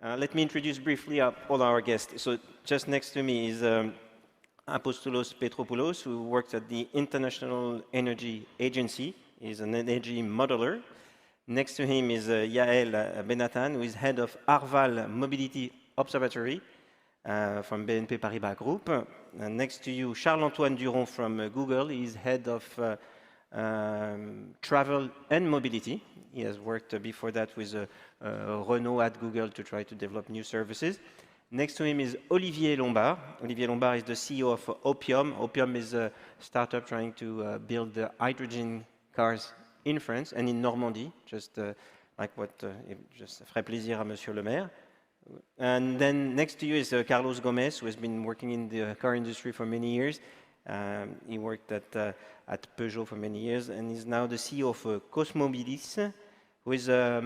Let me introduce briefly all our guests. So just next to me is Apostolos Petropoulos, who works at the International Energy Agency. He's an energy modeler. Next to him is Yaël Bennathan, who is head of Arval Mobility Observatory from BNP Paribas Group. Next to you, Antoine Duron from Google. He's head of travel and mobility. He has worked before that with Renault at Google to try to develop new services. Next to him is Olivier Lombard. Olivier Lombard is the CEO of Hopium. Hopium is a startup trying to build the hydrogen cars in France and in Normandy, just like what just ferait plaisir à Monsieur le Maire. And then next to you is Carlos Gomes, who has been working in the car industry for many years. He worked at Peugeot for many years and is now the CEO of Cosmobilis, who is a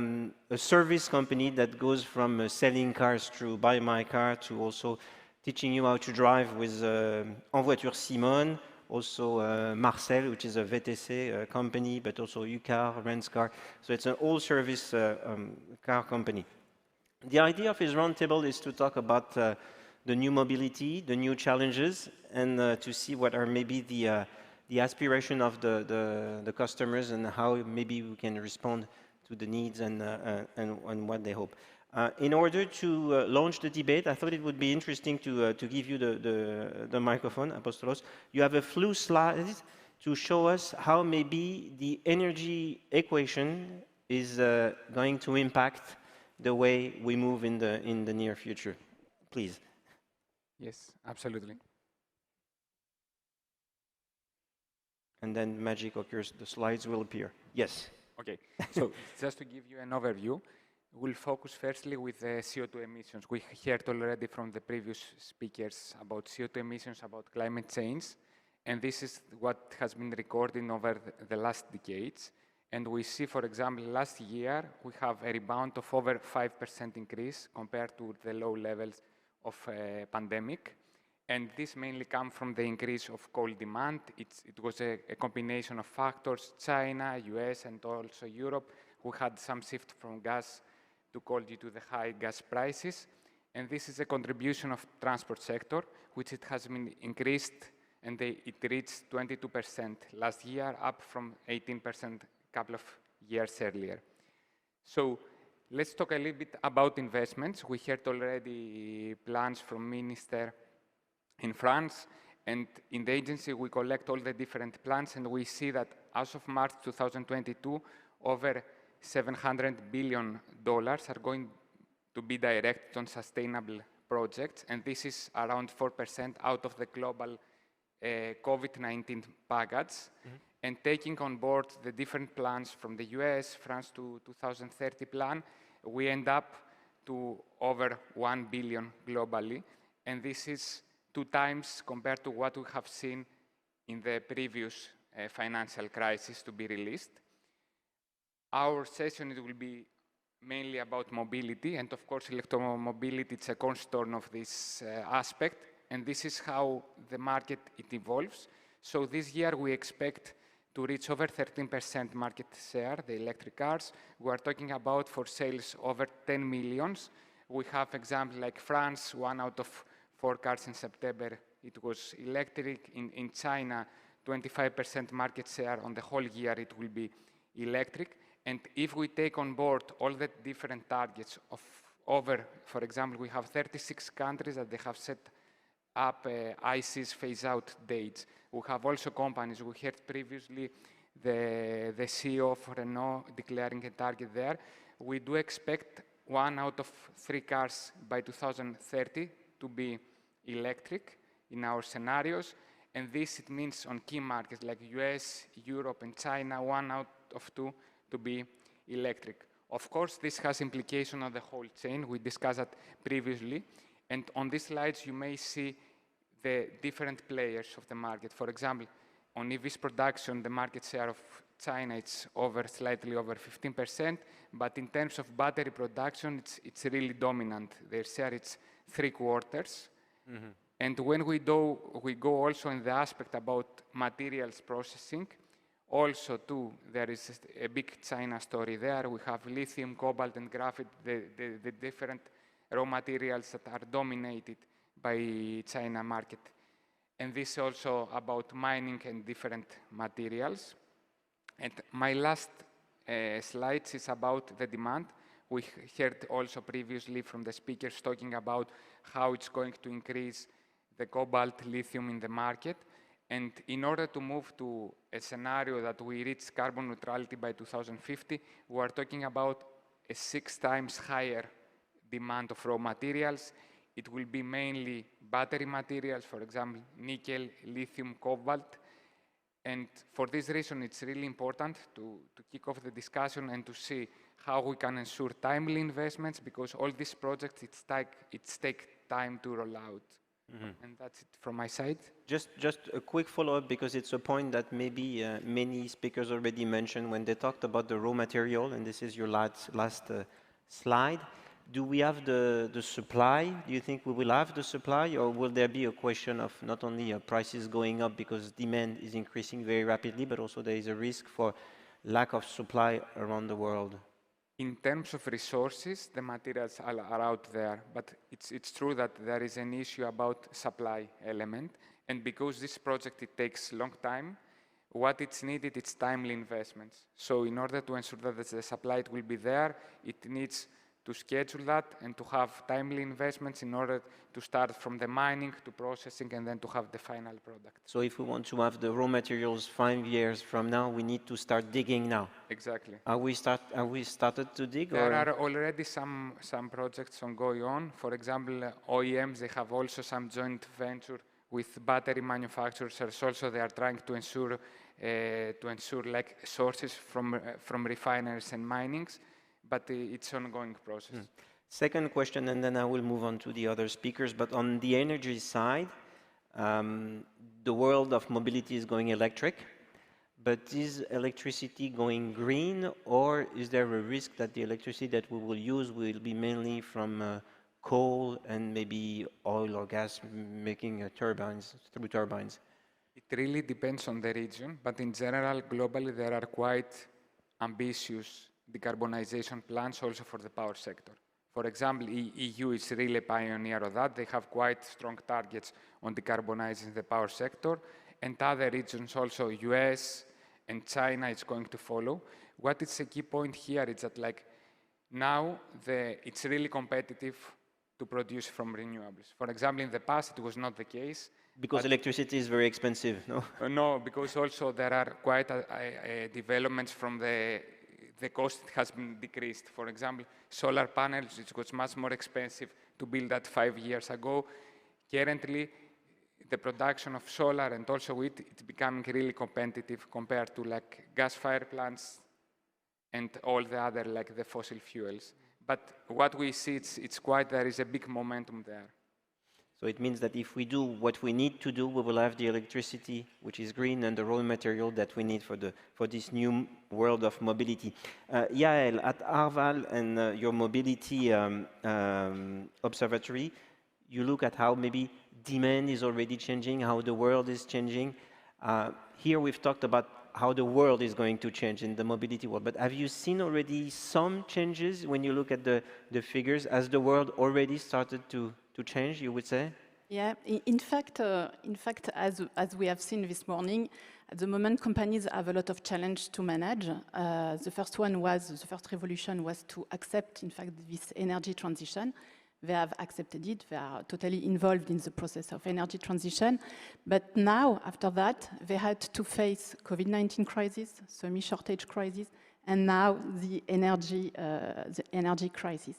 service company that goes from selling cars through Buy My Car to also teaching you how to drive with En Voiture Simone, also Marcel, which is a VTC company, but also UCar, rents car. So it's an all-service car company. The idea of his roundtable is to talk about the new mobility, the new challenges, and to see what are maybe the aspiration of the customers and how maybe we can respond to the needs and what they hope. In order to launch the debate, I thought it would be interesting to give you the microphone, Apostolos. You have a few slides to show us how maybe the energy equation is going to impact the way we move in the near future. Please. Yes, absolutely. And then magic occurs, the slides will appear. Yes. Okay, so just to give you an overview, we'll focus firstly with the CO2 emissions. We heard already from the previous speakers about CO2 emissions, about climate change, and this is what has been recorded over the last decades. And we see, for example, last year, we have a rebound of over 5% increase compared to the low levels of pandemic. And this mainly comes from the increase of coal demand. It was a combination of factors, China, US, and also Europe, who had some shift from gas to coal due to the high gas prices. And this is a contribution of transport sector, which it has been increased, and it reached 22% last year, up from 18% a couple of years earlier. So let's talk a little bit about investments. We heard already plans from Minister in France, and in the agency we collect all the different plans, and we see that as of March 2022, over $700 billion are going to be directed on sustainable projects, and this is around 4% out of the global COVID-19 package. Mm-hmm. And taking on board the different plans from the US, France to 2030 plan, we end up to over 1 billion globally, and this is 2 times compared to what we have seen in the previous financial crisis to be released. Our session will be mainly about mobility, and of course electromobility is a cornerstone of this aspect, and this is how the market evolves. So this year we expect to reach over 13% market share, the electric cars. We are talking about for sales over 10 millions. We have examples like France, 1 out of 4 cars in September, it was electric. In China, 25% market share on the whole year, it will be electric. And if we take on board all the different targets of over, for example, we have 36 countries that they have set up ICEs phase-out dates. We have also companies, we heard previously the CEO of Renault declaring a target there. We do expect 1 out of 3 cars by 2030 to be electric in our scenarios, and this it means on key markets like US, Europe, and China, 1 out of 2 to be electric. Of course, this has implication on the whole chain. We discussed that previously, and on these slides you may see the different players of the market. For example, on EVs production, the market share of China it's slightly over 15%, but in terms of battery production, it's really dominant. Their share it's 3/4. Mm-hmm. And when we go also in the aspect about materials processing, also too, there is a big China story there. We have lithium, cobalt, and graphite, the different raw materials that are dominated by China market. And this is also about mining and different materials. And my last slides is about the demand. We heard also previously from the speakers talking about how it's going to increase the cobalt, lithium in the market. And in order to move to a scenario that we reach carbon neutrality by 2050, we are talking about a 6 times higher demand of raw materials. It will be mainly battery materials, for example, nickel, lithium, cobalt. And for this reason, it's really important to kick off the discussion and to see how we can ensure timely investments, because all these projects, it's take time to roll out. And that's it from my side. Just a quick follow-up, because it's a point that maybe many speakers already mentioned when they talked about the raw material, and this is your last slide. Do we have the supply? Do you think we will have the supply, or will there be a question of not only prices going up because demand is increasing very rapidly, but also there is a risk for lack of supply around the world? In terms of resources, the materials are out there, but it's true that there is an issue about supply element, and because this project, it takes long time, what it's needed, it's timely investments. So in order to ensure that the supply will be there, it needs to schedule that and to have timely investments in order to start from the mining to processing and then to have the final product. So if we want to have the raw materials 5 years from now, we need to start digging now. Exactly. Are we started to dig? There are already some projects going on. For example, OEMs, they have also some joint venture with battery manufacturers. Also, they are trying to ensure like sources from refineries and minings. But it's an ongoing process. Second question, and then I will move on to the other speakers. But on the energy side, the world of mobility is going electric. But is electricity going green, or is there a risk that the electricity that we will use will be mainly from coal and maybe oil or gas making turbines, through turbines? It really depends on the region. But in general, globally, there are quite ambitious decarbonization plans also for the power sector. For example, EU is really a pioneer of that. They have quite strong targets on decarbonizing the power sector, and other regions also, US and China, is going to follow. What is a key point here is that like now it's really competitive to produce from renewables. For example, in the past, it was not the case. Because electricity is very expensive, no? No, because also there are quite developments from the cost has been decreased. For example, solar panels, it was much more expensive to build that 5 years ago. Currently, the production of solar and also wind, it's becoming really competitive compared to like gas-fired plants and all the other like the fossil fuels. But what we see, there is a big momentum there. So it means that if we do what we need to do, we will have the electricity, which is green, and the raw material that we need for this new world of mobility. Yaël, at Arval and your mobility observatory, you look at how maybe demand is already changing, how the world is changing. Here we've talked about how the world is going to change in the mobility world, but have you seen already some changes when you look at the figures? Has the world already started to change, you would say? Yeah, in fact, as we have seen this morning, at the moment companies have a lot of challenge to manage. The first revolution was to accept, in fact, this energy transition. They have accepted it, they are totally involved in the process of energy transition. But now, after that, they had to face COVID-19 crisis, semi-shortage crisis, and now the energy crisis.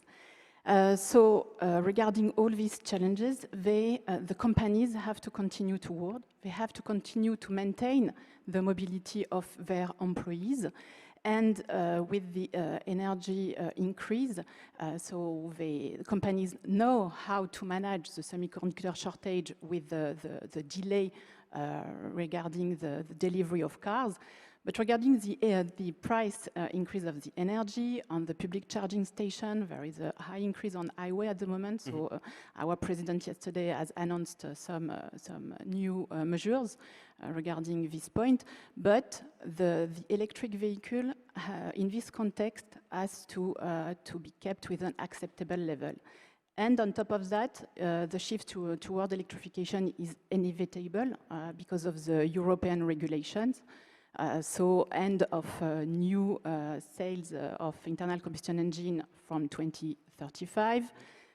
Regarding all these challenges, the companies have to continue to work. They have to continue to maintain the mobility of their employees. And with the energy increase, the companies know how to manage the semiconductor shortage with the delay regarding the delivery of cars. But regarding the price increase of the energy on the public charging station, there is a high increase on highway at the moment. So our president yesterday has announced some new measures regarding this point. But the electric vehicle in this context has to be kept with an acceptable level. And on top of that, the shift toward electrification is inevitable because of the European regulations. So end of new sales of internal combustion engine from 2035.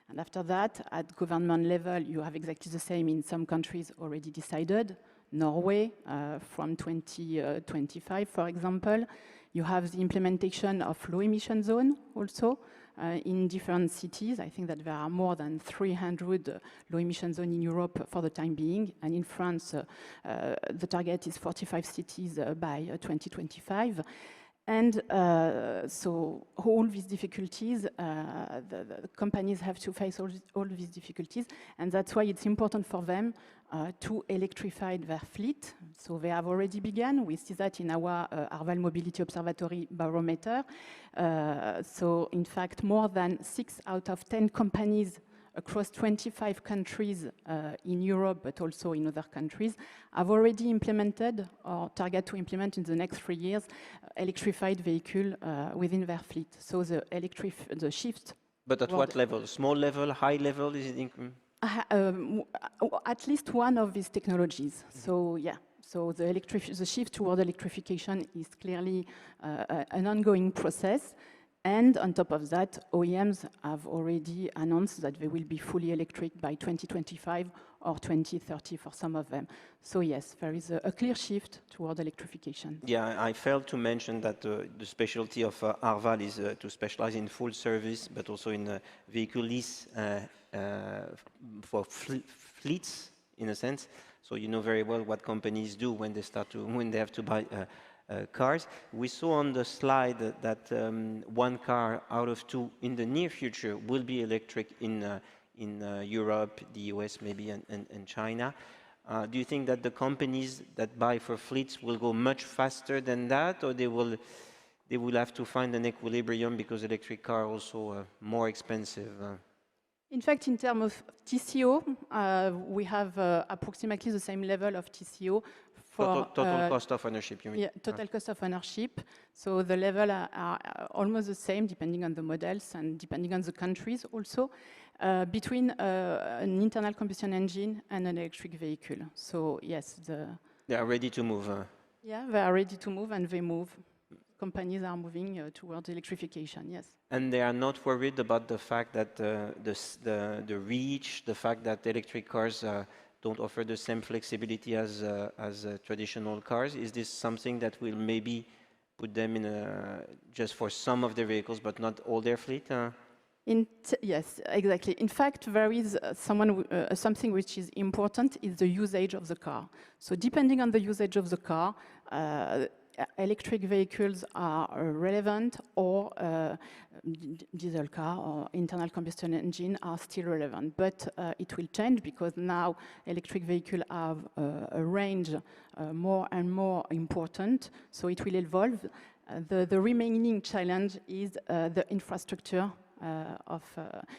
And after that, at government level, you have exactly the same in some countries already decided. Norway from 2025, for example. You have the implementation of low emission zone also in different cities. I think that there are more than 300 low emission zones in Europe for the time being. And in France, the target is 45 cities by 2025. And so all these difficulties, the companies have to face all these difficulties, and that's why it's important for them to electrify their fleet. So they have already begun. We see that in our Arval Mobility Observatory barometer. So in fact, more than 6 out of 10 companies across 25 countries in Europe, but also in other countries, have already implemented or target to implement in the next 3 years electrified vehicle within their fleet. So the shift. But at what level? Small level, high level? Is it at least one of these technologies. So yeah. So the shift toward electrification is clearly an ongoing process. And on top of that, OEMs have already announced that they will be fully electric by 2025 or 2030 for some of them. So yes, there is a clear shift toward electrification. Yeah, I failed to mention that the specialty of Arval is to specialize in full service, but also in vehicle lease for fleets, in a sense. So you know very well what companies do when they have to buy cars. We saw on the slide that 1 car out of 2 in the near future will be electric in Europe, the US maybe, and China. Do you think that the companies that buy for fleets will go much faster than that, or they will have to find an equilibrium because electric car are also more expensive? In fact, in terms of TCO, we have approximately the same level of TCO. Total cost of ownership, you mean? Yeah, total cost of ownership. So the level are almost the same depending on the models and depending on the countries also, between an internal combustion engine and an electric vehicle. So yes, they are ready to move. Yeah, they are ready to move, and they move. Companies are moving towards electrification, yes. And they are not worried about the fact that the reach, the fact that electric cars don't offer the same flexibility as traditional cars? Is this something that will maybe put them in just for some of their vehicles, but not all their fleet? Yes, exactly. In fact, there is something which is important is the usage of the car. So depending on the usage of the car, electric vehicles are relevant, or diesel car or internal combustion engine are still relevant. But it will change because now electric vehicles have a range more and more important, so it will evolve. The remaining challenge is the infrastructure of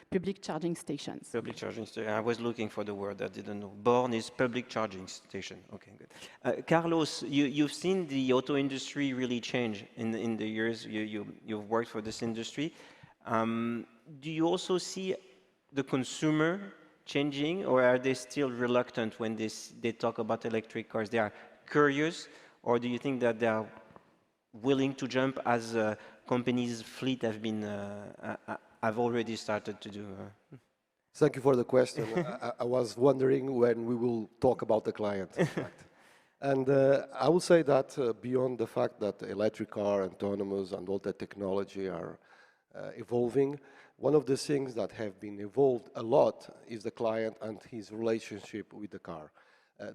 public charging stations. Public charging station. I was looking for the word, I didn't know. Born is public charging station. Okay, good. Carlos, you've seen the auto industry really change in the years you've worked for this industry. Do you also see the consumer changing, or are they still reluctant when they talk about electric cars? They are curious, or do you think that they are willing to jump as companies' fleet have already started to do? Thank you for the question. I was wondering when we will talk about the client, in fact. And I will say that beyond the fact that electric car, autonomous, and all that technology are evolving, one of the things that have been evolved a lot is the client and his relationship with the car.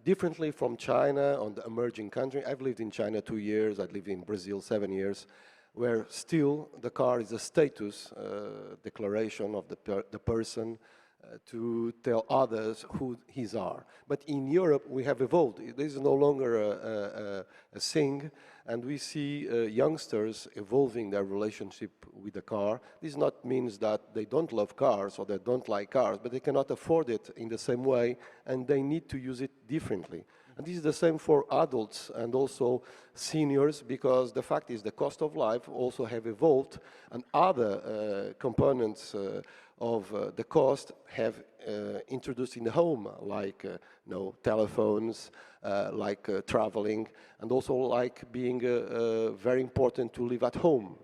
Differently from China, on the emerging country, I've lived in China 2 years, I lived in Brazil 7 years, where still the car is a status declaration of the person to tell others who his are. But in Europe, we have evolved. This is no longer a thing, and we see youngsters evolving their relationship with the car. This not means that they don't love cars or they don't like cars, but they cannot afford it in the same way, and they need to use it differently. And this is the same for adults and also seniors, because the fact is the cost of life also have evolved, and other components of the cost have introduced in the home, like telephones, like traveling, and also like being very important to live at home.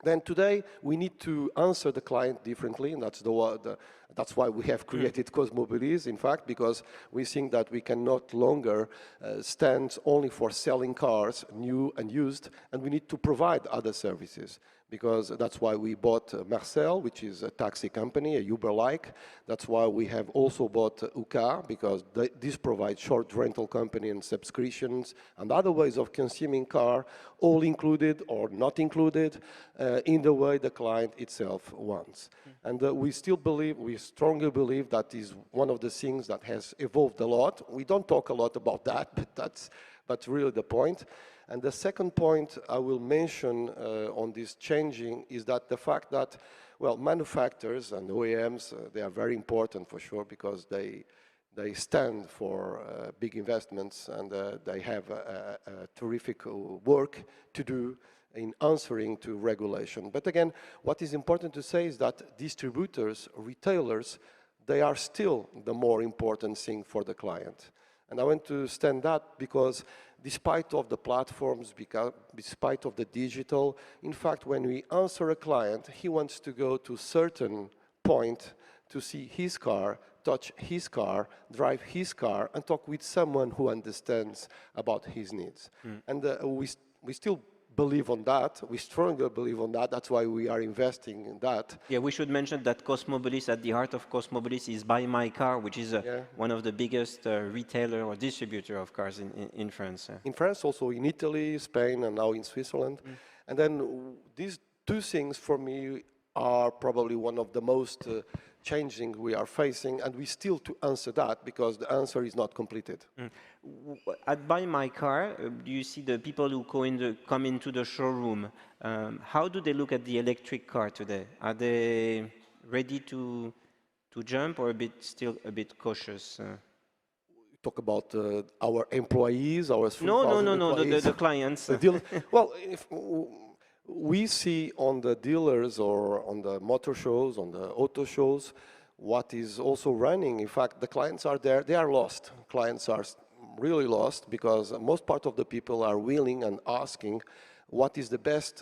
Then today we need to answer the client differently, and that's why we have created Cosmobilis, in fact, because we think that we can no longer stand only for selling cars, new and used, and we need to provide other services. Because that's why we bought Marcel, which is a taxi company, a Uber-like. That's why we have also bought UK, because this provides short rental company and subscriptions and other ways of consuming car, all included or not included, in the way the client itself wants. And we strongly believe that is one of the things that has evolved a lot. We don't talk a lot about that, but that's really the point. And the second point I will mention on this changing is that the fact that, well, manufacturers and OEMs, they are very important for sure, because they stand for big investments, and they have a terrific work to do in answering to regulation. But again, what is important to say is that distributors, retailers, they are still the more important thing for the client. And I want to stand that because despite of the platforms, despite of the digital, in fact, when we answer a client, he wants to go to a certain point to see his car, touch his car, drive his car, and talk with someone who understands about his needs. And we still believe on that. We strongly believe on that. That's why we are investing in that. Yeah, we should mention that Cosmobilis, at the heart of Cosmobilis, is Buy My Car, which is one of the biggest retailer or distributor of cars in France. In France, also in Italy, Spain, and now in Switzerland. And then these two things for me are probably one of the most changing we are facing, and we still to answer that because the answer is not completed. At Buy My Car, do you see the people who come into the showroom? How do they look at the electric car today? Are they ready to jump, or still a bit cautious? Talk about our employees, our No, the clients. Well, if we see on the dealers or on the motor shows, on the auto shows, what is also running. In fact, the clients are there, they are lost. Clients are really lost because most part of the people are willing and asking what is the best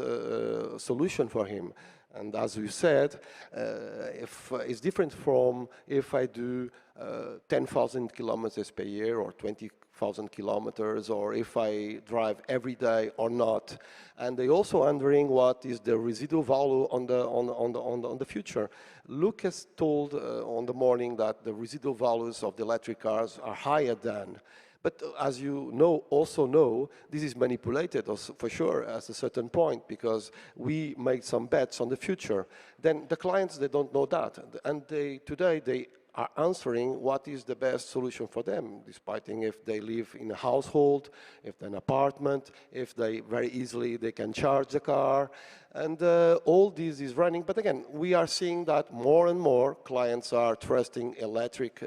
solution for him. And as we said, if it's different from if I do 10,000 kilometers per year or 20,000 kilometers, or if I drive every day or not. And they also wondering what is the residual value on the future. Lucas told on the morning that the residual values of the electric cars are higher than. But as you also know, this is manipulated for sure at a certain point because we make some bets on the future. Then the clients, they don't know that. And today they are answering what is the best solution for them, despite if they live in a household, if they're in an apartment, if they very easily they can charge the car. And all this is running. But again, we are seeing that more and more clients are trusting electric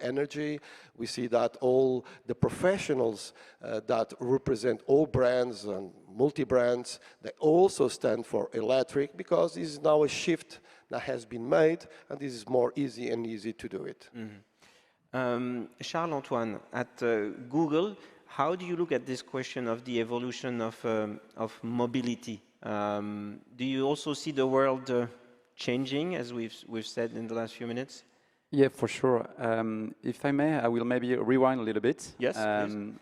energy. We see that all the professionals that represent all brands and multi-brands, they also stand for electric because this is now a shift that has been made, and this is more easy to do it. Charles-Antoine, at Google, how do you look at this question of the evolution of mobility? Do you also see the world changing, as we've said in the last few minutes? Yeah, for sure. If I may, I will maybe rewind a little bit. Yes, please.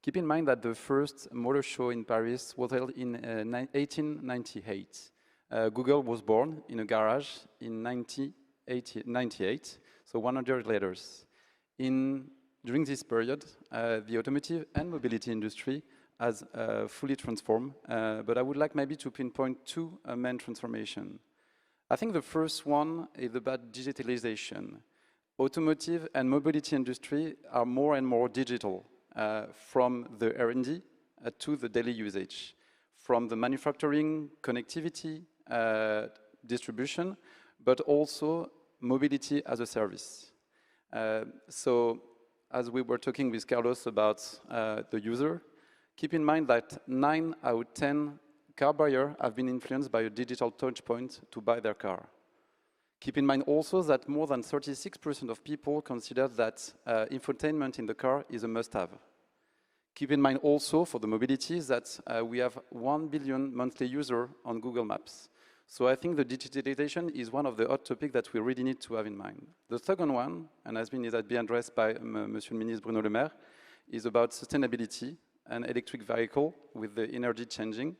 Keep in mind that the first motor show in Paris was held in 1898. Google was born in a garage in 1998, so 100 later. During this period, the automotive and mobility industry has fully transformed, but I would like maybe to pinpoint two main transformations. I think the first one is about digitalization. Automotive and mobility industry are more and more digital, from the R&D to the daily usage, from the manufacturing, connectivity, distribution, but also mobility as a service. So as we were talking with Carlos about the user, keep in mind that 9 out of 10 car buyers have been influenced by a digital touch point to buy their car. Keep in mind also that more than 36% of people consider that infotainment in the car is a must-have. Keep in mind also for the mobility that we have 1 billion monthly users on Google Maps. So I think the digitalization is one of the hot topics that we really need to have in mind. The second one, and has been addressed by Monsieur le Ministre Bruno Le Maire, is about sustainability and electric vehicle with the energy changing.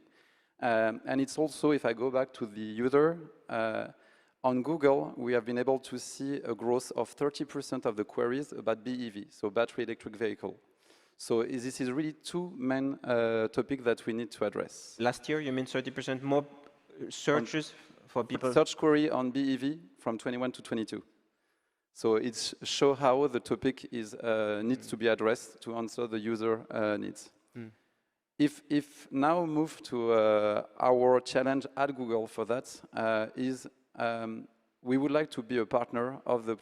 And it's also, if I go back to the user, on Google, we have been able to see a growth of 30% of the queries about BEV, so battery electric vehicle. So this is really two main topics that we need to address. Last year, you mean 30% more searches for people? Search query on BEV from 21 to 22. So it shows how the topic is, needs to be addressed to answer the user needs. If now move to our challenge at Google for that is we would like to be a partner of the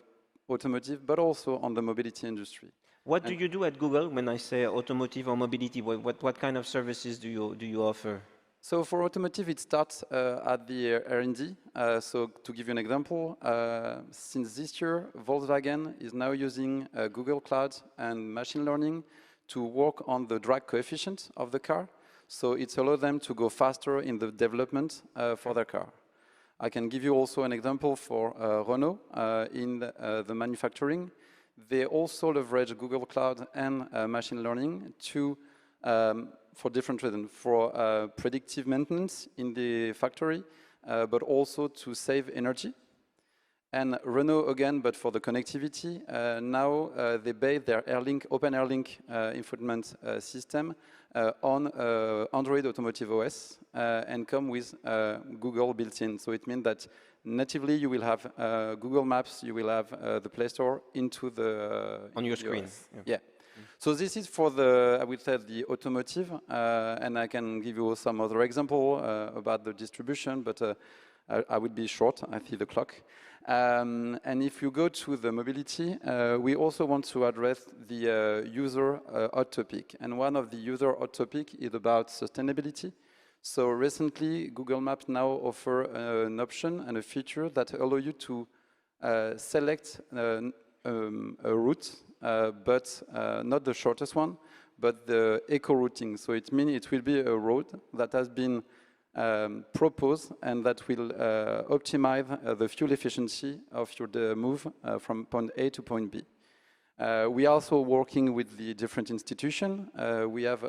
automotive, but also on the mobility industry. What do you do at Google when I say automotive or mobility? What kind of services do you offer? So for automotive, it starts at the R&D. So to give you an example, since this year, Volkswagen is now using Google Cloud and machine learning to work on the drag coefficient of the car. So it's allowed them to go faster in the development for their car. I can give you also an example for Renault in the manufacturing. They also leverage Google Cloud and machine learning to for different reasons, for predictive maintenance in the factory, but also to save energy. And Renault again, but for the connectivity, now they base their Airlink, Open Airlink infotainment system on Android Automotive OS and come with Google built-in. So it means that natively you will have Google Maps, you will have the Play Store into the on your screen. Yeah. So this is for the, I would say, the automotive, and I can give you some other example about the distribution, but I would be short, I see the clock. And if you go to the mobility, we also want to address the user hot topic. And one of the user hot topic is about sustainability. So recently, Google Maps now offer an option and a feature that allow you to select a route, but not the shortest one, but the eco-routing. So it means it will be a road that has been proposed and that will optimize the fuel efficiency of your move from point A to point B. We are also working with the different institutions. We have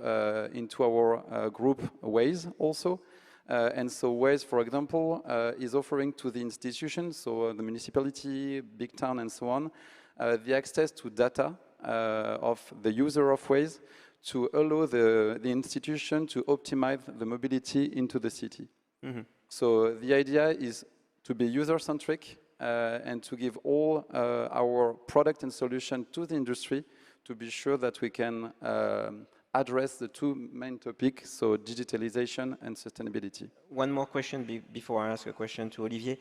into our group Waze also. And so Waze, for example, is offering to the institutions, so the municipality, big town and so on, the access to data of the user of Waze to allow the institution to optimize the mobility into the city. So the idea is to be user-centric and to give all our product and solution to the industry to be sure that we can address the two main topics, so digitalization and sustainability. One more question before I ask a question to Olivier.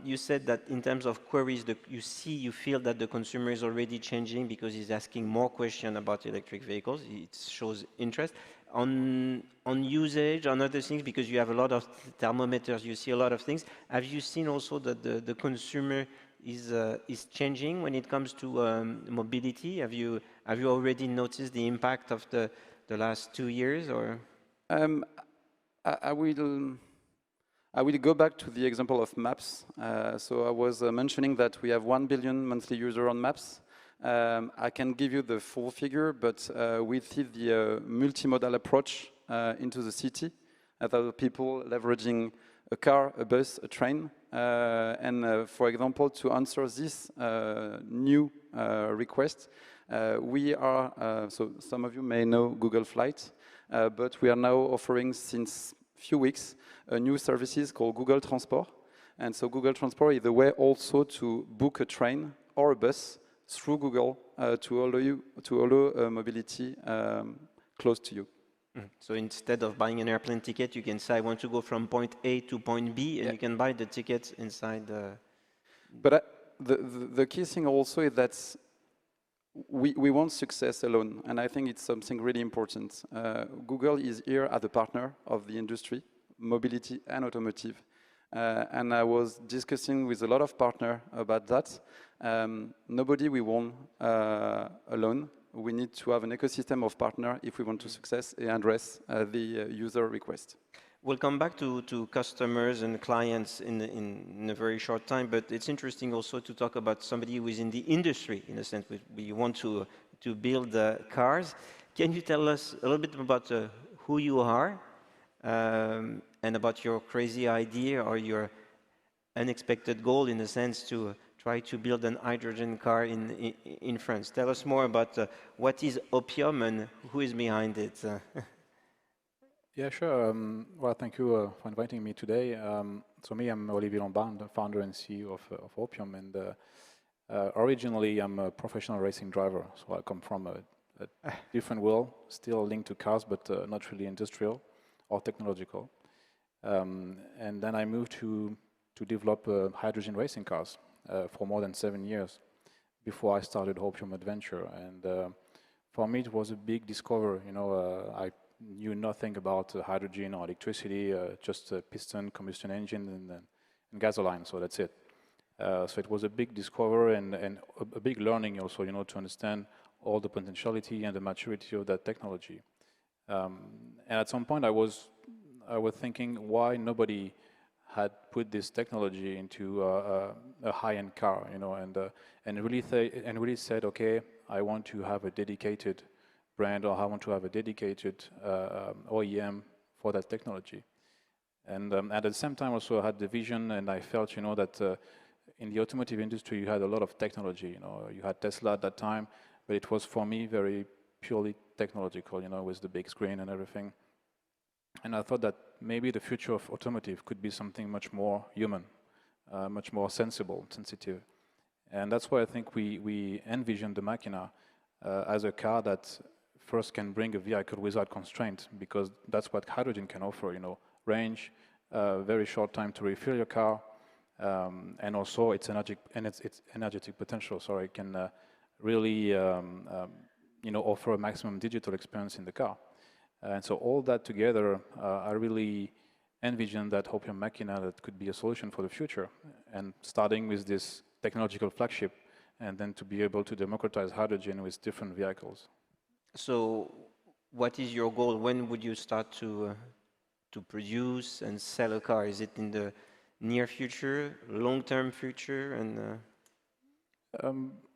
You said that in terms of queries, you feel that the consumer is already changing because he's asking more questions about electric vehicles. It shows interest. On usage, on other things, because you have a lot of thermometers, you see a lot of things. Have you seen also that the consumer is changing when it comes to mobility? Have you already noticed the impact of the last 2 years, or? I will go back to the example of Maps. So I was mentioning that we have 1 billion monthly users on Maps. I can give you the full figure, but we see the multimodal approach into the city, other people leveraging a car, a bus, a train. And for example, to answer this new request, we are, so some of you may know Google Flight, but we are now offering since few weeks a new services called Google Transport. And so Google Transport is the way also to book a train or a bus through Google to allow mobility close to you. So instead of buying an airplane ticket, you can say, I want to go from point A to point B, and you can buy the tickets inside the... But the key thing also is that we want success alone, and I think it's something really important. Google is here as a partner of the industry, mobility and automotive. And I was discussing with a lot of partners about that. Nobody we won alone. We need to have an ecosystem of partners if we want to success and address the user request. We'll come back to customers and clients in a very short time, but it's interesting also to talk about somebody who is in the industry, in a sense. We want to build cars. Can you tell us a little bit about who you are and about your crazy idea or your unexpected goal, in a sense, to try to build an hydrogen car in France? Tell us more about what is Hopium and who is behind it. Yeah, sure. Well, thank you for inviting me today. So me, I'm Olivier Lombard, the founder and CEO of Hopium, and originally I'm a professional racing driver. So I come from a different world, still linked to cars, but not really industrial or technological. And then I moved to develop hydrogen racing cars for more than 7 years before I started Hopium Adventure. And for me, it was a big discovery. You know, I knew nothing about hydrogen or electricity, just a piston combustion engine and gasoline, so that's it. So it was a big discovery and a big learning also, you know, to understand all the potentiality and the maturity of that technology. And at some point I was thinking why nobody had put this technology into a high-end car, you know, and really said, okay, I want to have a dedicated brand, or I want to have a dedicated OEM for that technology. And at the same time also I had the vision, and I felt, you know, that in the automotive industry you had a lot of technology. You know, you had Tesla at that time, but it was for me very purely technological, you know, with the big screen and everything. And I thought that maybe the future of automotive could be something much more human, much more sensitive. And that's why I think we envisioned the Machina as a car that first can bring a vehicle without constraint, because that's what hydrogen can offer, you know, range, very short time to refill your car, and also its energetic potential. So it can really, you know, offer a maximum digital experience in the car. And so all that together, I really envisioned that Hopium Machina that could be a solution for the future, and starting with this technological flagship, and then to be able to democratize hydrogen with different vehicles. So what is your goal? When would you start to produce and sell a car? Is it in the near future, long-term future? And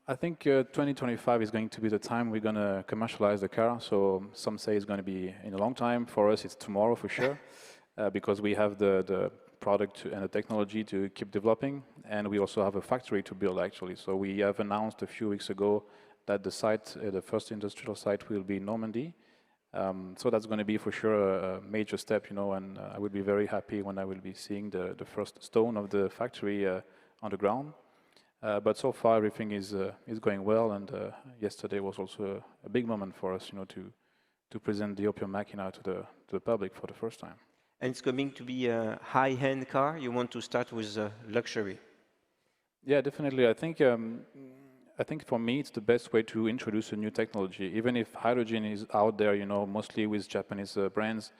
I think 2025 is going to be the time we're going to commercialize the car. So some say it's going to be in a long time. For us, it's tomorrow for sure, because we have the product and the technology to keep developing, and we also have a factory to build, actually. So we have announced a few weeks ago that the site, the first industrial site, will be in Normandy. So that's going to be for sure a major step, you know, and I will be very happy when I will be seeing the first stone of the factory on the ground. But so far everything is going well, and yesterday was also a big moment for us, you know, to present the Hopium Machina to the public for the first time. And it's going to be a high-end car. You want to start with luxury? Yeah, definitely. I think for me it's the best way to introduce a new technology. Even if hydrogen is out there, you know, mostly with Japanese brands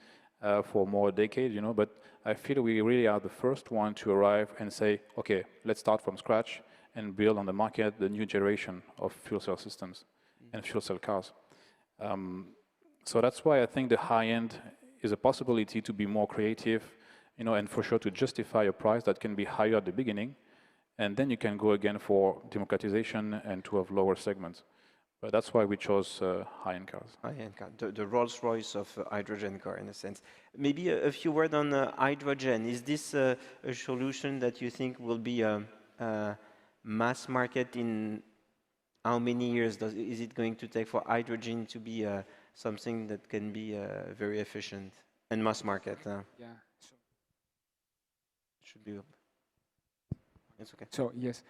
for more a decade, you know, but I feel we really are the first one to arrive and say, okay, let's start from scratch and build on the market the new generation of fuel cell systems and fuel cell cars. So that's why I think the high end is a possibility to be more creative, you know, and for sure to justify a price that can be higher at the beginning, and then you can go again for democratization and to have lower segments. But that's why we chose high-end cars. High-end car, the Rolls-Royce of hydrogen car, in a sense. Maybe a few words on hydrogen. Is this a solution that you think will be mass market in how many years? Is it going to take for hydrogen to be something that can be very efficient and mass market? Yeah. So should be. It's okay. So yes,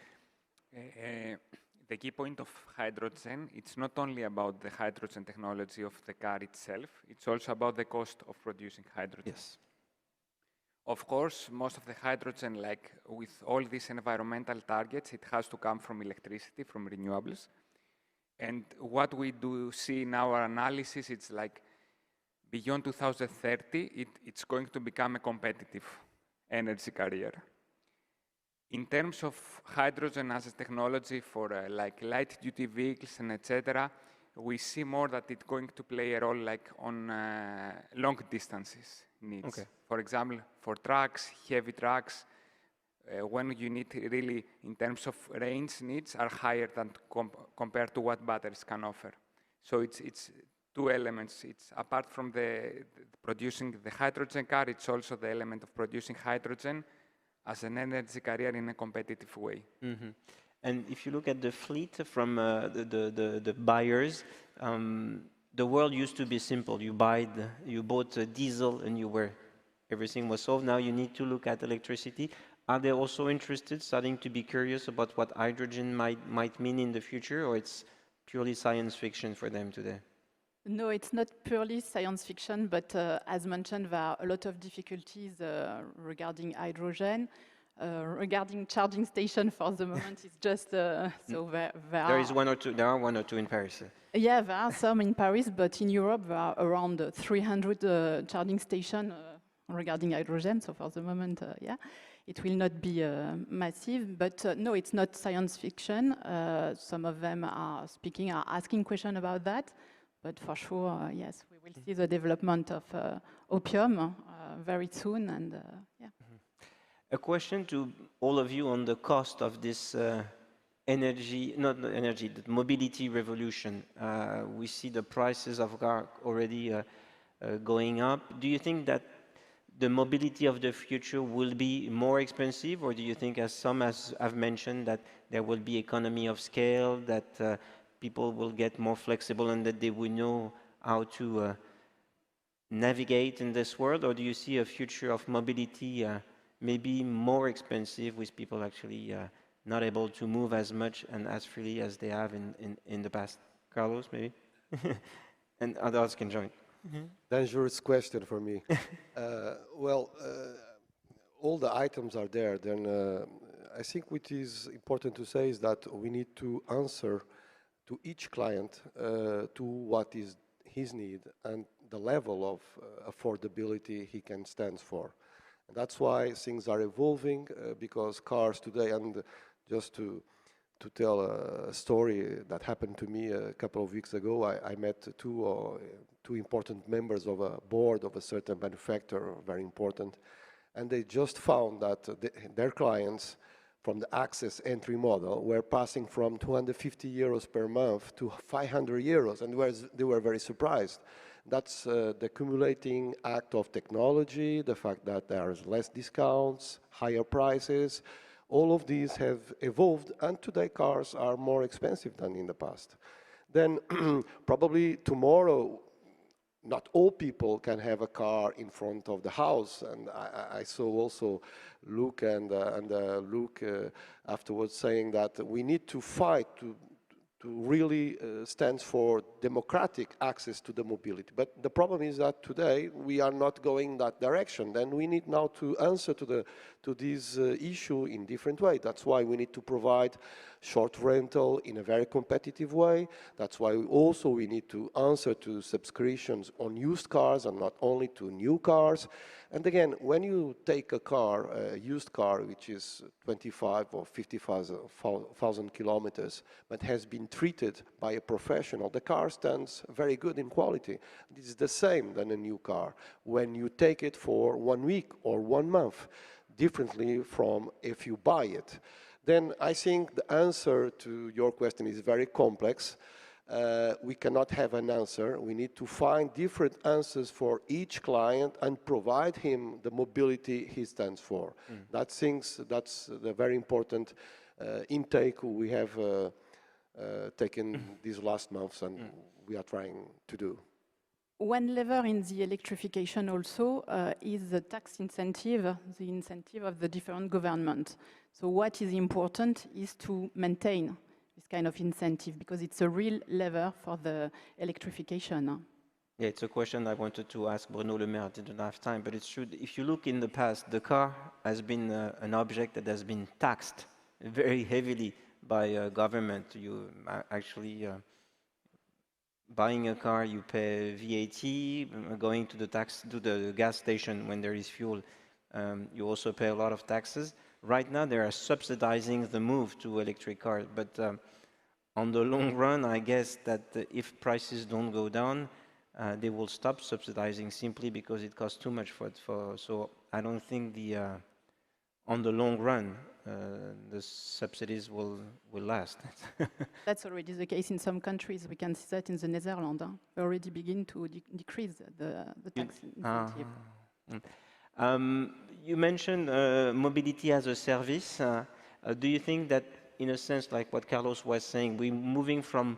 the key point of hydrogen, it's not only about the hydrogen technology of the car itself, it's also about the cost of producing hydrogen. Yes. Of course, most of the hydrogen, like with all these environmental targets, it has to come from electricity, from renewables. And what we do see in our analysis, it's like beyond 2030, it's going to become a competitive energy carrier. In terms of hydrogen as a technology for like light-duty vehicles and etc., we see more that it's going to play a role like on long distances needs. Okay. For example, for trucks, heavy trucks, when you need really, in terms of range needs, are higher than compared to what batteries can offer. So it's two elements. It's apart from the producing the hydrogen car, it's also the element of producing hydrogen as an energy carrier in a competitive way. Mm-hmm. And if you look at the fleet from the buyers, the world used to be simple. You bought a diesel and everything was solved. Now you need to look at electricity. Are they also interested, starting to be curious about what hydrogen might mean in the future, or it's purely science fiction for them today? No, it's not purely science fiction, but as mentioned, there are a lot of difficulties regarding hydrogen. Regarding charging station, for the moment, it's just so there are one or two in Paris. Yeah, there are some in Paris, but in Europe there are around 300 charging stations regarding hydrogen. So for the moment, yeah, it will not be massive. But no, it's not science fiction. Some of them are asking questions about that. But for sure, yes, we will see the development of Hopium very soon, and yeah. A question to all of you on the cost of this the mobility revolution. We see the prices of cars already going up. Do you think that the mobility of the future will be more expensive, or do you think, as some have mentioned, that there will be economy of scale, that people will get more flexible and that they will know how to navigate in this world? Or do you see a future of mobility maybe more expensive, with people actually not able to move as much and as freely as they have in the past? Carlos, maybe? And others can join. Dangerous question for me. Well, all the items are there. Then I think what is important to say is that we need to answer to each client to what is his need and the level of affordability he can stand for. And that's why things are evolving, because cars today, and just to tell a story that happened to me a couple of weeks ago, I met two important members of a board of a certain manufacturer, very important, and they just found that their clients from the Access entry model were passing from 250 euros per month to 500 euros, and they were very surprised. That's the accumulating act of technology, the fact that there's less discounts, higher prices. All of these have evolved, and today cars are more expensive than in the past. Then probably tomorrow, not all people can have a car in front of the house, and I saw also Luke and Luke afterwards saying that we need to fight to really stand for democratic access to the mobility. But the problem is that today we are not going that direction. Then we need now to answer to this issue in different way. That's why we need to provide short rental in a very competitive way. That's why we need to answer to subscriptions on used cars and not only to new cars. And again, when you take a car, a used car, which is 25 or 50,000 kilometers, but has been treated by a professional, the car stands very good in quality. This is the same than a new car. When you take it for 1 week or 1 month, differently from if you buy it. Then I think the answer to your question is very complex. We cannot have an answer. We need to find different answers for each client and provide him the mobility he stands for. That's the very important intake we have taken these last months, and we are trying to do. One lever in the electrification also is the tax incentive, the incentive of the different governments. So what is important is to maintain this kind of incentive, because it's a real lever for the electrification. Yeah, it's a question I wanted to ask Bruno Le Maire. I didn't have time, but it's true. If you look in the past, the car has been an object that has been taxed very heavily by government. You actually buying a car, you pay VAT. Going to the gas station when there is fuel, You also pay a lot of taxes. Right now, they are subsidizing the move to electric cars, but on the long run, I guess that if prices don't go down, they will stop subsidizing simply because it costs too much so I don't think on the long run, the subsidies will last. That's already the case in some countries. We can see that in the Netherlands. We already begin to decrease the tax incentive. You mentioned mobility as a service. Do you think that, in a sense, like what Carlos was saying, we're moving from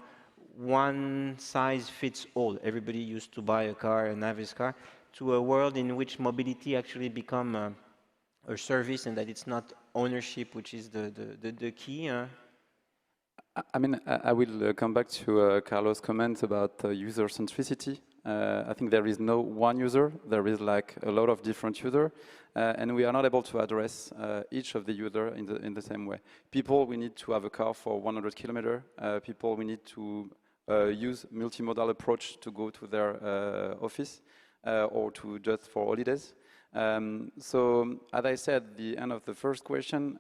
one size fits all, everybody used to buy a car and have his car, to a world in which mobility actually become a service and that it's not ownership, which is the key? I mean, I will come back to Carlos' comment about user centricity. I think there is no one user. There is like a lot of different users, and we are not able to address each of the users in the same way. People, we need to have a car for 100 kilometers. People, we need to use multimodal approach to go to their office or to just for holidays. So, as I said, the end of the first question,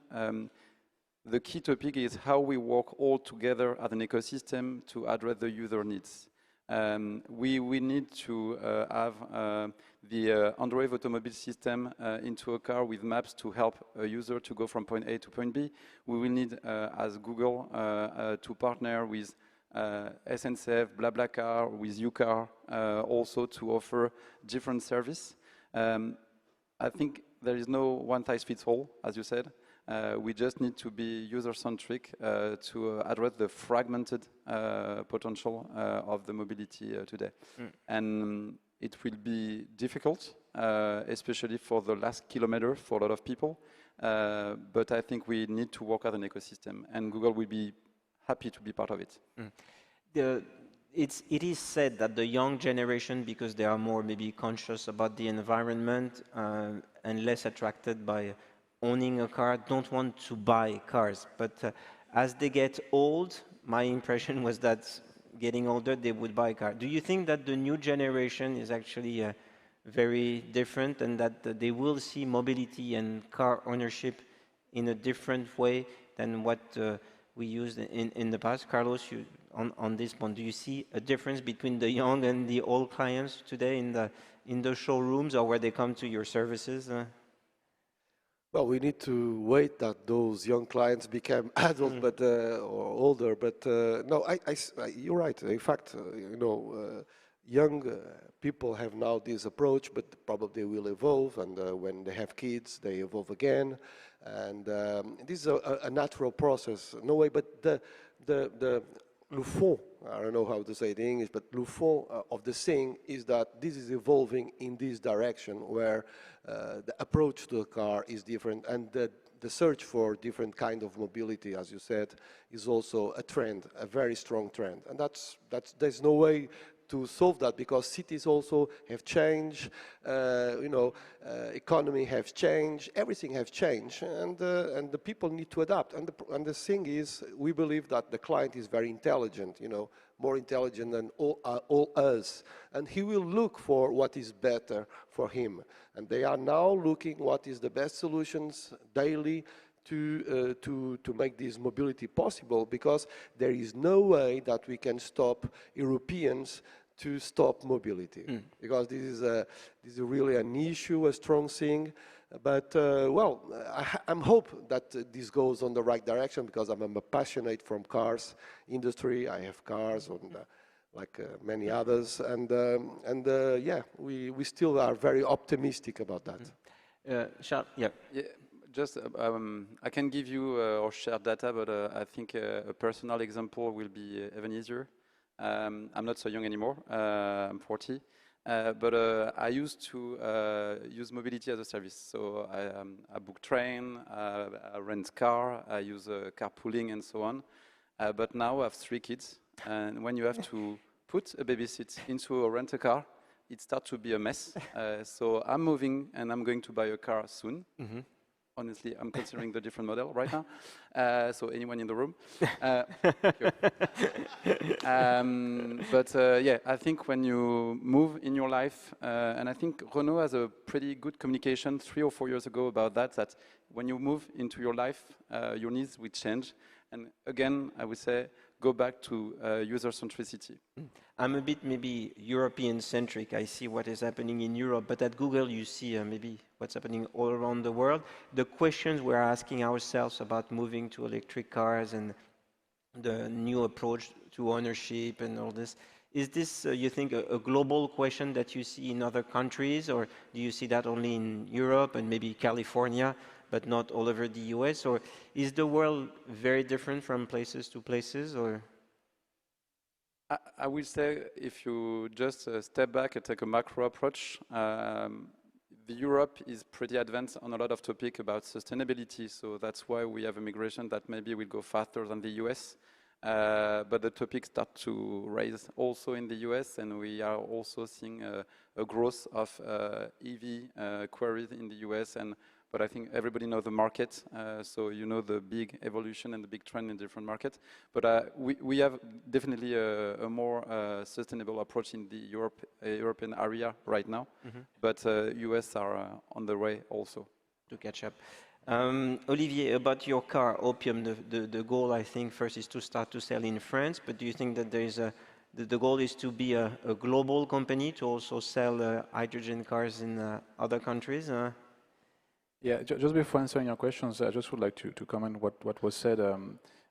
the key topic is how we work all together as an ecosystem to address the user needs. We need to have the Android automobile system into a car with maps to help a user to go from point A to point B. We will need, as Google, to partner with SNCF, BlaBlaCar, with UCar, also to offer different service. I think there is no one-size-fits-all, as you said. We just need to be user-centric to address the fragmented potential of the mobility today. And it will be difficult, especially for the last kilometer for a lot of people. But I think we need to work as an ecosystem, and Google will be happy to be part of it. It is said that the young generation, because they are more maybe conscious about the environment and less attracted by owning a car, don't want to buy cars. But as they get old, my impression was that getting older, they would buy a car. Do you think that the new generation is actually very different and that they will see mobility and car ownership in a different way than what we used in the past? Carlos, on this point, do you see a difference between the young and the old clients today in the showrooms or where they come to your services? Well, we need to wait that those young clients become adult, but or older. But no, you're right. In fact, young people have now this approach, but probably will evolve. And when they have kids, they evolve again. And this is a natural process. No way. But le fond, I don't know how to say it in English, but le fond of the thing is that this is evolving in this direction where the approach to the car is different, and the search for different kind of mobility, as you said, is also a trend, a very strong trend. And there's no way to solve that because cities also have changed, economy has changed, everything has changed, and the people need to adapt. And the thing is, we believe that the client is very intelligent, more intelligent than all us, and he will look for what is better for him. And they are now looking what is the best solutions daily to make this mobility possible, because there is no way that we can stop Europeans to stop mobility, because this is really an issue, a strong thing. But well, I'm hope that this goes on the right direction, because I'm a passionate from cars industry. I have cars on like many others, and yeah, we still are very optimistic about that. Cham, yeah. Just, I can give you or share data, but I think a personal example will be even easier. I'm not so young anymore. I'm 40. But I used to use mobility as a service. So I book train, I rent car, I use carpooling and so on. But now I have 3 kids. And when you have to put a baby seat into a rent-a-car, it starts to be a mess. So I'm moving and I'm going to buy a car soon. Honestly, I'm considering the different model right now. So anyone in the room? Yeah, I think when you move in your life, and I think Renault has a pretty good communication 3 or 4 years ago about that when you move into your life, your needs will change. And again, I would say, go back to user centricity. I'm a bit maybe European-centric. I see what is happening in Europe, but at Google you see maybe what's happening all around the world. The questions we're asking ourselves about moving to electric cars and the new approach to ownership and all this, is this, you think, a global question that you see in other countries, or do you see that only in Europe and maybe California, but not all over the US? Or is the world very different from places to places, or? I will say, if you just step back and take a macro approach, the Europe is pretty advanced on a lot of topics about sustainability, so that's why we have a migration that maybe will go faster than the US. But the topics start to raise also in the US, and we are also seeing a growth of EV queries in the US. But I think everybody knows the market, so you know the big evolution and the big trend in different markets. But we have definitely a more sustainable approach in the European area right now. But US are on the way also. To catch up. Olivier, about your car, Hopium, the goal, I think, first is to start to sell in France, but do you think that there is the goal is to be a global company to also sell hydrogen cars in other countries? Yeah, just before answering your questions, I just would like to comment what was said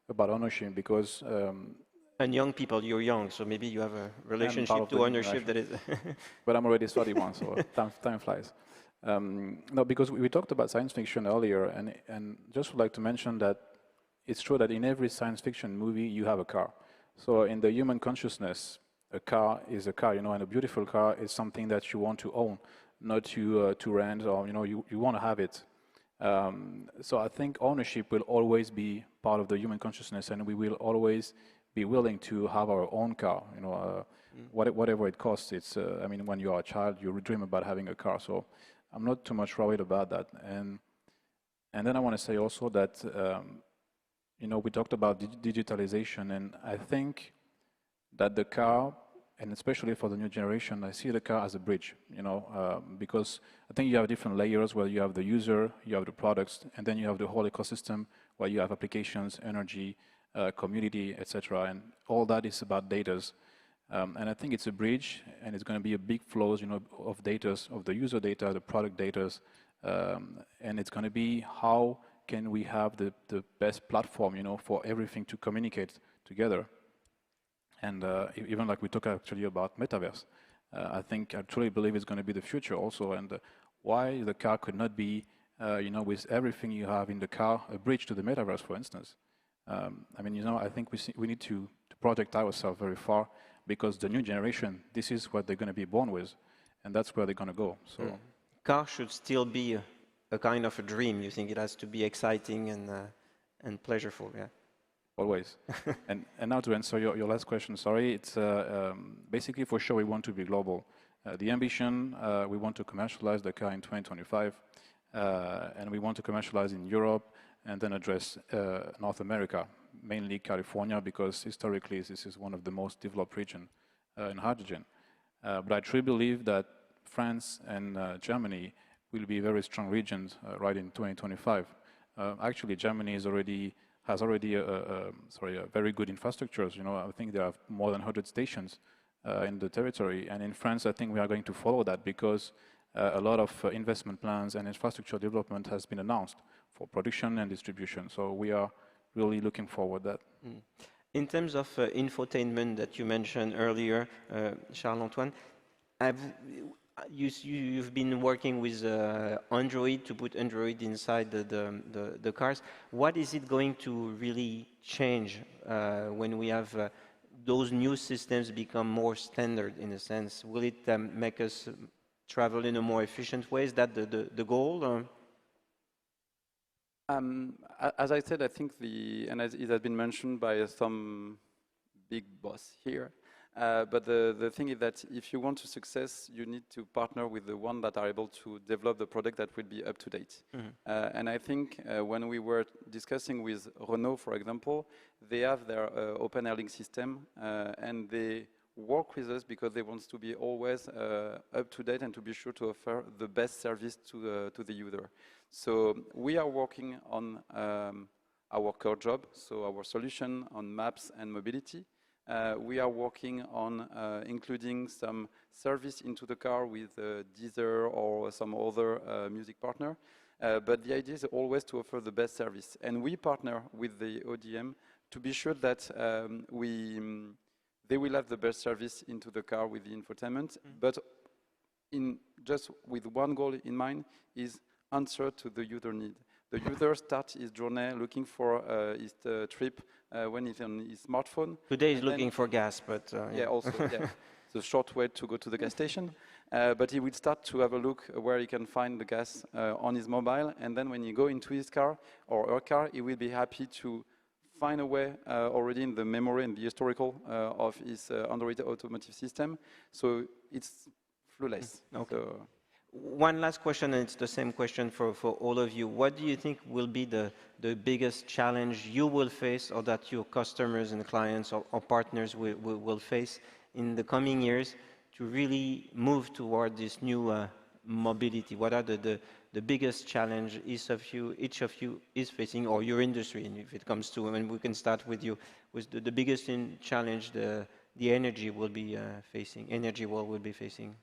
about ownership, because... and young people, you're young, so maybe you have a relationship to ownership that is... But I'm already 31, so time flies. No, because we talked about science fiction earlier, and just would like to mention that it's true that in every science fiction movie you have a car. So in the human consciousness, a car is a car, you know, and a beautiful car is something that you want to own, not to rent, or, you know, you want to have it. So I think ownership will always be part of the human consciousness, and we will always be willing to have our own car, you know, whatever it costs. It's, I mean, when you are a child, you dream about having a car, so I'm not too much worried about that. And then I want to say also that, you know, we talked about digitalization, and I think that the car, and especially for the new generation, I see the car as a bridge, you know, because I think you have different layers where you have the user, you have the products, and then you have the whole ecosystem where you have applications, energy, community, etc. And all that is about data. And I think it's a bridge, and it's going to be a big flows, you know, of data, of the user data, the product data, and it's going to be how can we have the best platform, you know, for everything to communicate together. And even like we talk actually about metaverse, I truly believe it's going to be the future also. And why the car could not be, you know, with everything you have in the car, a bridge to the metaverse, for instance. I mean, you know, I think we need to project ourselves very far, because the new generation, this is what they're going to be born with, and that's where they're going to go. So, car should still be a kind of a dream. You think it has to be exciting and pleasureful, yeah? Always. and now to answer your last question, sorry, it's basically for sure we want to be global. The ambition, we want to commercialize the car in 2025, and we want to commercialize in Europe and then address North America, mainly California, because historically this is one of the most developed regions in hydrogen. But I truly believe that France and Germany will be very strong regions right in 2025. Actually, Germany has already very good infrastructures. You know, I think there are more than 100 stations in the territory, and in France, I think we are going to follow that, because a lot of investment plans and infrastructure development has been announced for production and distribution. So we are really looking forward to that. In terms of infotainment that you mentioned earlier, Charles-Antoine, you've been working with Android to put Android inside the cars. What is it going to really change when we have those new systems become more standard, in a sense? Will it make us travel in a more efficient way? Is that the goal? As I said, I think and as it has been mentioned by some big boss here, But the thing is that if you want to success, you need to partner with the one that are able to develop the product that will be up to date. And I think when we were discussing with Renault, for example, they have their open airlink system, and they work with us because they want to be always up to date and to be sure to offer the best service to the user. So we are working on our core job, so our solution on maps and mobility. We are working on including some service into the car with Deezer or some other music partner. But the idea is always to offer the best service. And we partner with the ODM to be sure that they will have the best service into the car with the infotainment, but just with one goal in mind is answer to the user need. The user starts his journey looking for his trip when he's on his smartphone. Today he's looking for gas, but... yeah, also, yeah. It's a short way to go to the gas station. But he will start to have a look where he can find the gas on his mobile. And then when he go into his car or her car, he will be happy to find a way already in the memory and the historical of his Android automotive system. So it's flawless. Okay. So one last question, and it's the same question for all of you. What do you think will be the biggest challenge you will face, or that your customers and clients or partners will face in the coming years to really move toward this new mobility? What are the biggest challenge each of you is facing, or your industry, and if it comes to, and we can start with you, with the biggest challenge the energy will be facing, energy world will be facing?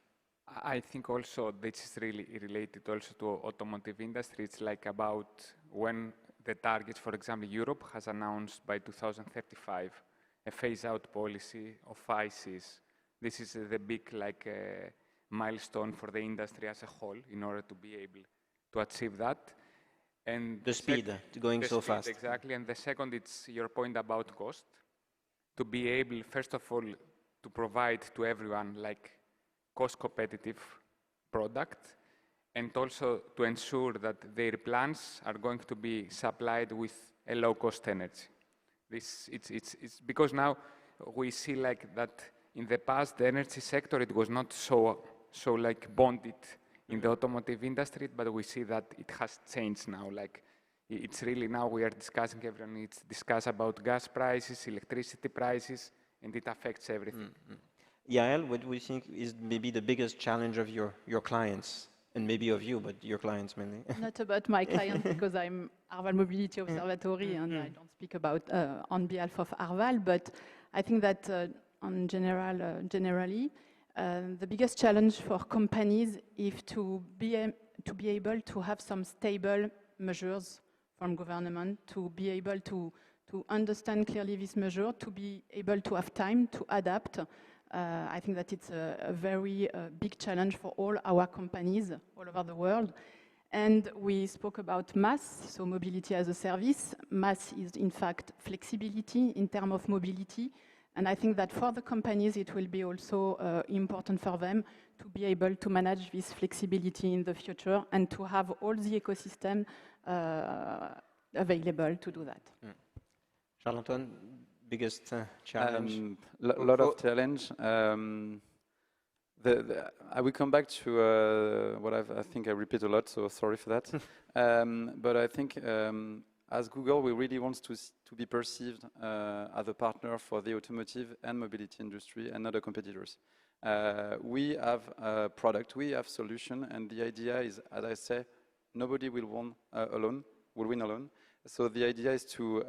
I think also this is really related also to automotive industry. It's like about when the targets, for example, Europe has announced by 2035 a phase-out policy of ICEs. This is the big milestone for the industry as a whole in order to be able to achieve that. And the speed, going so fast. Exactly. And the second, it's your point about cost. To be able, first of all, to provide to everyone cost competitive product, and also to ensure that their plants are going to be supplied with a low cost energy. It's because now we see that in the past the energy sector, it was not so bonded in the automotive industry, but we see that it has changed now. It's really now we are discussing, everyone needs to discuss about gas prices, electricity prices, and it affects everything. Yaël, what do we think is maybe the biggest challenge of your clients, and maybe of you, but your clients mainly? Not about my clients, because I'm Arval Mobility Observatory, and I don't speak about on behalf of Arval, but I think that generally, the biggest challenge for companies is to be able to have some stable measures from government, to be able to understand clearly this measure, to be able to have time to adapt. I think that it's a very big challenge for all our companies all over the world. And we spoke about MaaS, so mobility as a service. MaaS is in fact flexibility in terms of mobility. And I think that for the companies, it will be also important for them to be able to manage this flexibility in the future and to have all the ecosystem available to do that. Charles-Antoine, biggest challenge? Lot of challenge. I will come back to what I think I repeat a lot, so sorry for that. But I think as Google, we really want to be perceived as a partner for the automotive and mobility industry and other competitors. We have a product, we have solution, and the idea is, as I say, nobody will win alone. So the idea is to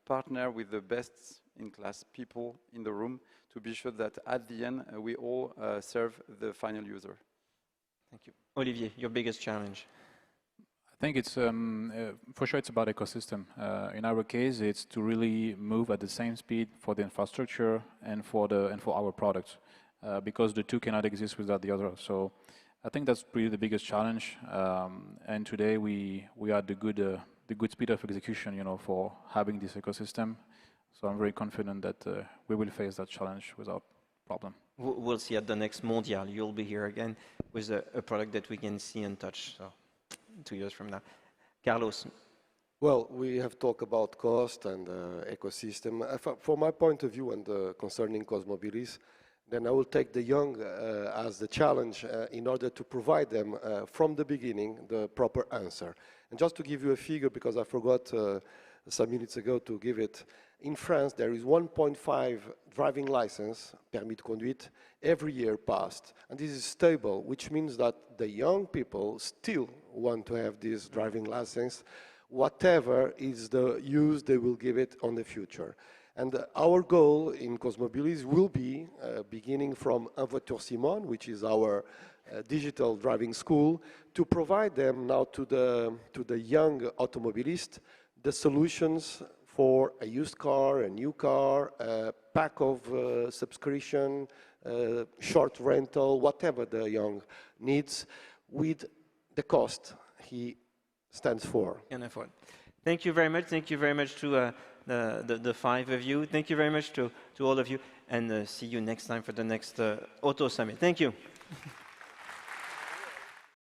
partner with the best in class people in the room to be sure that at the end we all serve the final user. Thank you. Olivier, your biggest challenge? I think it's for sure it's about ecosystem. In our case, it's to really move at the same speed for the infrastructure and for our products, because the two cannot exist without the other. So I think that's really the biggest challenge. And today we are the good speed of execution, for having this ecosystem. So I'm very confident that we will face that challenge without problem. We'll see at the next Mondial. You'll be here again with a product that we can see and touch. So 2 years from now. Carlos, Well, we have talked about cost and ecosystem. From my point of view and concerning Cosmobilis, then I will take the young as the challenge in order to provide them from the beginning the proper answer. And just to give you a figure, because I forgot some minutes ago to give it, in France there is 1.5 driving license, permis de conduite, every year passed. And this is stable, which means that the young people still want to have this driving license, whatever is the use they will give it on the future. And our goal in Cosmobilis will be, beginning from Voiture Simone, which is our digital driving school, to provide them now to the young automobilist the solutions for a used car, a new car, a pack of subscription, short rental, whatever the young needs, with the cost he stands for. Can afford. Thank you very much. Thank you very much to the five of you. Thank you very much to all of you, and see you next time for the next Auto Summit. Thank you.